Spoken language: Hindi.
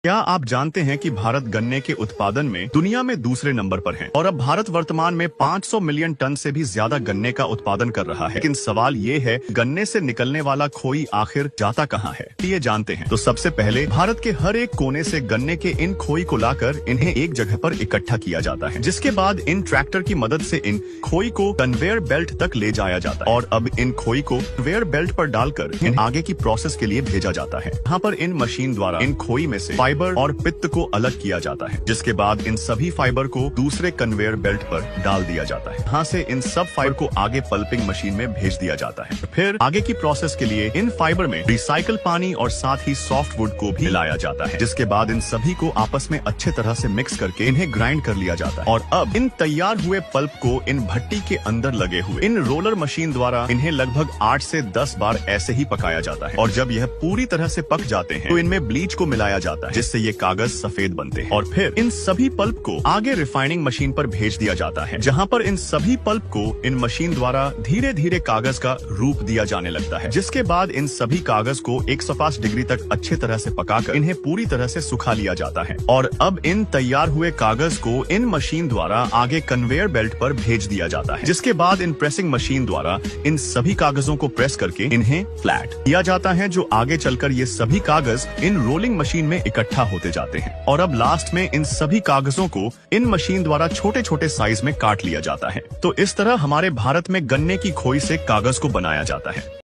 क्या आप जानते हैं कि भारत गन्ने के उत्पादन में दुनिया में दूसरे नंबर पर है और अब भारत वर्तमान में 500 मिलियन टन से भी ज्यादा गन्ने का उत्पादन कर रहा है। लेकिन सवाल ये है, गन्ने से निकलने वाला खोई आखिर जाता कहाँ है? ये जानते हैं तो सबसे पहले भारत के हर एक कोने से गन्ने के इन खोई को लाकर इन्हें एक जगह पर इकट्ठा किया जाता है, जिसके बाद इन ट्रैक्टर की मदद से इन खोई को कन्वेयर बेल्ट तक ले जाया जाता है और अब इन खोई को कन्वेयर बेल्ट पर डालकर इन आगे की प्रोसेस के लिए भेजा जाता है। यहाँ पर इन मशीन द्वारा इन खोई में से फाइबर और पित्त को अलग किया जाता है, जिसके बाद इन सभी फाइबर को दूसरे कन्वेयर बेल्ट पर डाल दिया जाता है। यहाँ से इन सब फाइबर को आगे पल्पिंग मशीन में भेज दिया जाता है। फिर आगे की प्रोसेस के लिए इन फाइबर में रिसाइकल पानी और साथ ही सॉफ्ट वुड को भी मिलाया जाता है, जिसके बाद इन सभी को आपस में अच्छे तरह से मिक्स करके इन्हें ग्राइंड कर लिया जाता है। और अब इन तैयार हुए पल्प को इन भट्टी के अंदर लगे हुए इन रोलर मशीन द्वारा इन्हें लगभग 8 से 10 बार ऐसे ही पकाया जाता है। और जब यह पूरी तरह से पक जाते हैं तो इनमें ब्लीच को मिलाया जाता है, जिससे ये कागज सफेद बनते हैं। और फिर इन सभी पल्प को आगे रिफाइनिंग मशीन पर भेज दिया जाता है, जहां पर इन सभी पल्प को इन मशीन द्वारा धीरे धीरे कागज का रूप दिया जाने लगता है, जिसके बाद इन सभी कागज को 105 डिग्री तक अच्छे तरह से पकाकर इन्हें पूरी तरह से सुखा लिया जाता है। और अब इन तैयार हुए कागज को इन मशीन द्वारा आगे कन्वेयर बेल्ट पर भेज दिया जाता है, जिसके बाद इन प्रेसिंग मशीन द्वारा इन सभी कागजों को प्रेस करके इन्हें फ्लैट किया जाता है, जो आगे चलकर ये सभी कागज इन रोलिंग मशीन में इकट्ठा होते जाते हैं। और अब लास्ट में इन सभी कागजों को इन मशीन द्वारा छोटे छोटे साइज में काट लिया जाता है। तो इस तरह हमारे भारत में गन्ने की खोई से कागज को बनाया जाता है।